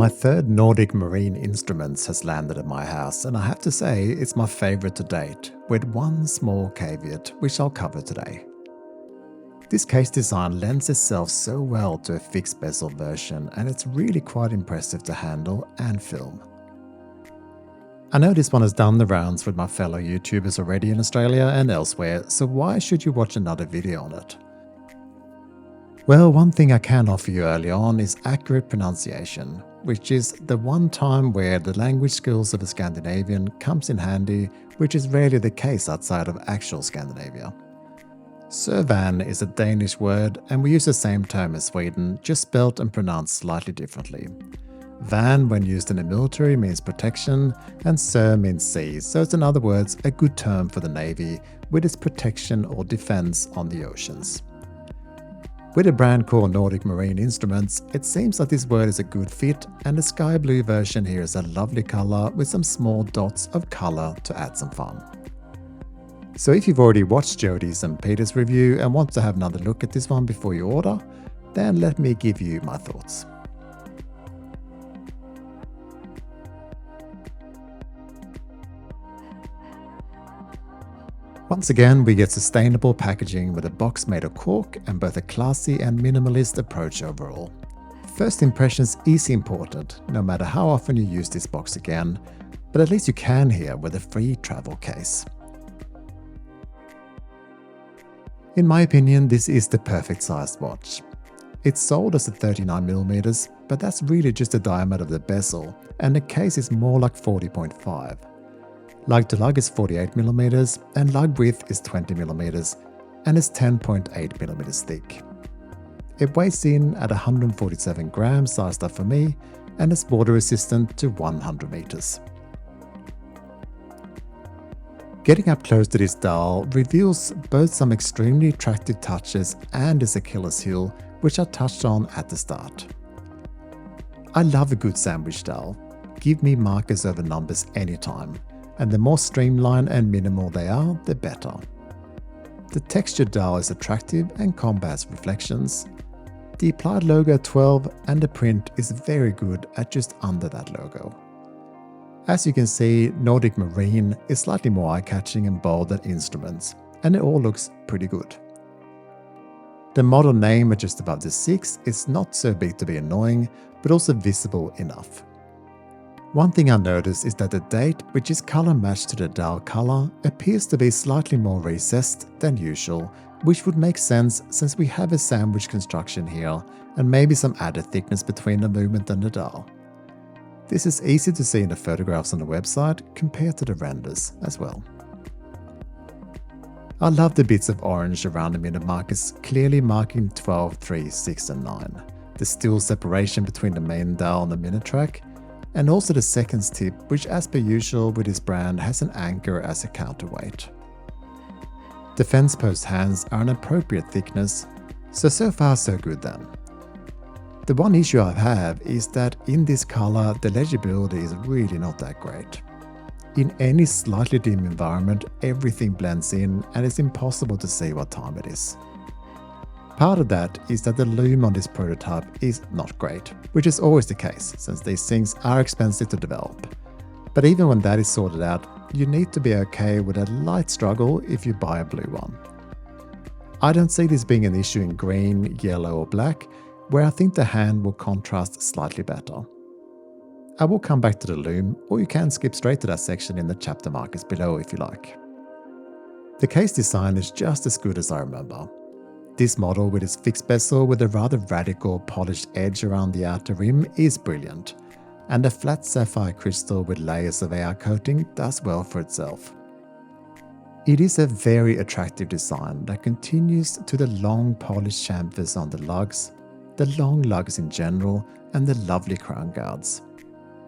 My third Nordic Marine Instruments has landed at my house, and I have to say it's my favourite to date, with one small caveat which I'll cover today. This case design lends itself so well to a fixed bezel version, and it's really quite impressive to handle and film. I know this one has done the rounds with my fellow YouTubers already in Australia and elsewhere, so why should you watch another video on it? Well, one thing I can offer you early on is accurate pronunciation, which is the one time where the language skills of a Scandinavian comes in handy, which is rarely the case outside of actual Scandinavia. Søværn is a Danish word, and we use the same term as Sweden, just spelt and pronounced slightly differently. Värn, when used in the military, means protection, and Sø means sea, so it's in other words a good term for the Navy, with its protection or defense on the oceans. With a brand called Nordic Marine Instruments, it seems that this word is a good fit, and the sky blue version here is a lovely color with some small dots of color to add some fun. So if you've already watched Jodi's and Peter's review and want to have another look at this one before you order, then let me give you my thoughts. Once again, we get sustainable packaging with a box made of cork and both a classy and minimalist approach overall. First impressions is important, no matter how often you use this box again, but at least you can here with a free travel case. In my opinion, this is the perfect sized watch. It's sold as a 39mm, but that's really just the diameter of the bezel, and the case is more like 40.5. Lug to lug is 48mm, and lug width is 20mm, and is 10.8mm thick. It weighs in at 147 grams, sized up for me, and is water resistant to 100 meters. Getting up close to this dial reveals both some extremely attractive touches and its Achilles heel, which I touched on at the start. I love a good sandwich dial. Give me markers over numbers anytime, and the more streamlined and minimal they are, the better. The textured dial is attractive and combats reflections. The applied logo at 12 and the print is very good at just under that logo. As you can see, Nordic Marine is slightly more eye-catching and bold than Instruments, and it all looks pretty good. The model name at just above the 6 is not so big to be annoying, but also visible enough. One thing I noticed is that the date, which is color matched to the dial color, appears to be slightly more recessed than usual, which would make sense since we have a sandwich construction here and maybe some added thickness between the movement and the dial. This is easy to see in the photographs on the website compared to the renders as well. I love the bits of orange around the minute markers clearly marking 12, 3, 6 and 9, the still separation between the main dial and the minute track, and also the seconds tip, which as per usual with this brand has an anchor as a counterweight. The fence post hands are an appropriate thickness, so far so good then. The one issue I have is that in this color the legibility is really not that great. In any slightly dim environment everything blends in and it's impossible to see what time it is. Part of that is that the lume on this prototype is not great, which is always the case since these things are expensive to develop. But even when that is sorted out, you need to be okay with a light struggle if you buy a blue one. I don't see this being an issue in green, yellow or black, where I think the hand will contrast slightly better. I will come back to the lume, or you can skip straight to that section in the chapter markers below if you like. The case design is just as good as I remember. This model with its fixed bezel with a rather radical polished edge around the outer rim is brilliant, and the flat sapphire crystal with layers of AR coating does well for itself. It is a very attractive design that continues to the long polished chamfers on the lugs, the long lugs in general, and the lovely crown guards.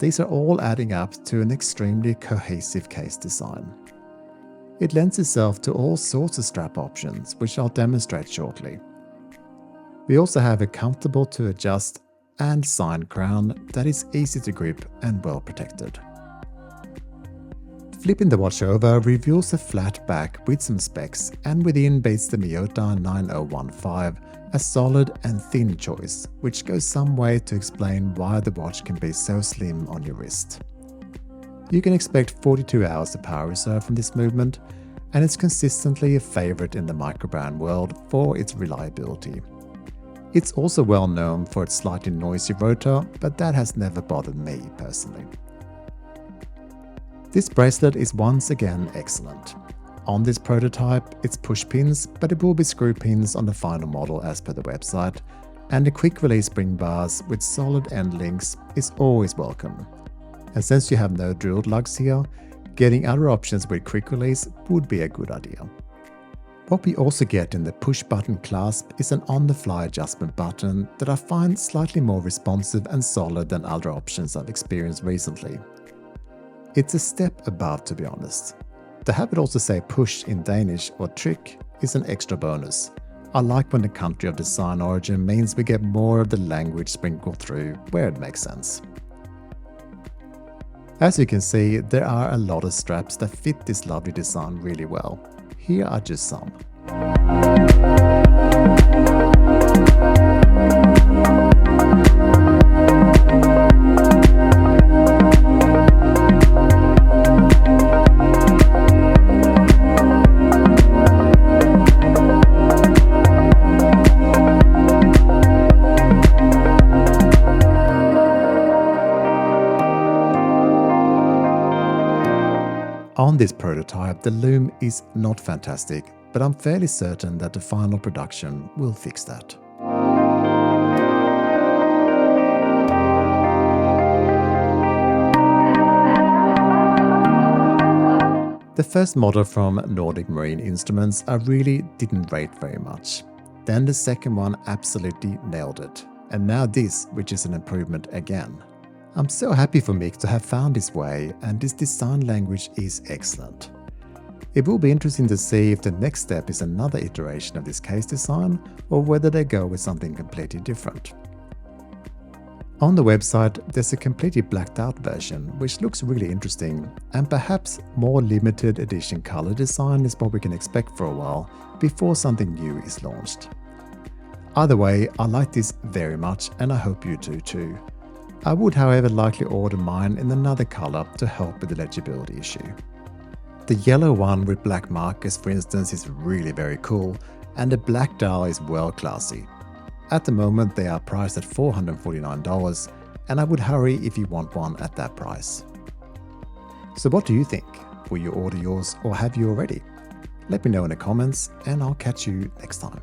These are all adding up to an extremely cohesive case design. It lends itself to all sorts of strap options, which I'll demonstrate shortly. We also have a comfortable to adjust and sign crown that is easy to grip and well protected. Flipping the watch over reveals a flat back with some specs, and within beats the Miyota 9015, a solid and thin choice, which goes some way to explain why the watch can be so slim on your wrist. You can expect 42 hours of power reserve from this movement, and it's consistently a favorite in the microbrand world for its reliability. It's also well known for its slightly noisy rotor, but that has never bothered me personally. This bracelet is once again excellent. On this prototype, it's push pins, but it will be screw pins on the final model as per the website, and the quick release spring bars with solid end links is always welcome. And since you have no drilled lugs here, getting other options with quick release would be a good idea. What we also get in the push button clasp is an on-the-fly adjustment button that I find slightly more responsive and solid than other options I've experienced recently. It's a step above, to be honest. To have it also say push in Danish or trick is an extra bonus. I like when the country of design origin means we get more of the language sprinkled through where it makes sense. As you can see, there are a lot of straps that fit this lovely design really well. Here are just some. On this prototype, the Lume is not fantastic, but I'm fairly certain that the final production will fix that. The first model from Nordic Marine Instruments I really didn't rate very much. Then the second one absolutely nailed it. And now this, which is an improvement again. I'm so happy for Mick to have found his way, and this design language is excellent. It will be interesting to see if the next step is another iteration of this case design, or whether they go with something completely different. On the website, there's a completely blacked out version, which looks really interesting, and perhaps more limited edition color design is what we can expect for a while, before something new is launched. Either way, I like this very much, and I hope you do too. I would, however, likely order mine in another color to help with the legibility issue. The yellow one with black markers, for instance, is really very cool, and the black dial is well classy. At the moment, they are priced at $449, and I would hurry if you want one at that price. So what do you think? Will you order yours, or have you already? Let me know in the comments, and I'll catch you next time.